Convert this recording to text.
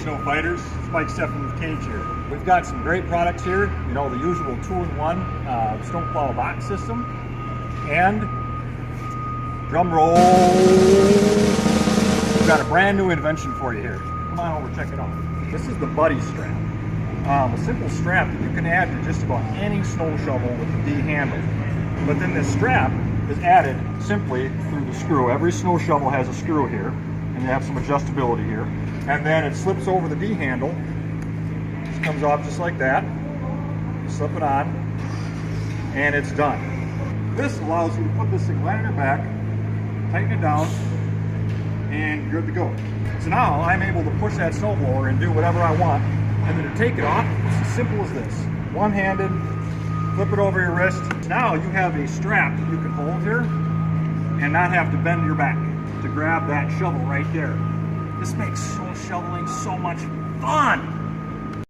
snow fighters. It's Mike Stephan with Kage here. We've got some great products here. You know, the usual 2-in-1 snowplow box system. And, drum roll, we've got a brand new invention for you here. Come on over, check it out. This is the Buddy strap. A simple strap that you can add to just about any snow shovel with the D handle. But then this strap is added simply through the screw. Every snow shovel has a screw here, and you have some adjustability here. And then it slips over the D handle. Just comes off just like that. You slip it on, and it's done. This allows you to put this thing right on your back, tighten it down, and you're good to go. So now I'm able to push that snowblower and do whatever I want. And then to take it off, it's as simple as this. One-handed, flip it over your wrist. Now you have a strap that you can hold here and not have to bend your back to grab that shovel right there. This makes snow shoveling so much fun.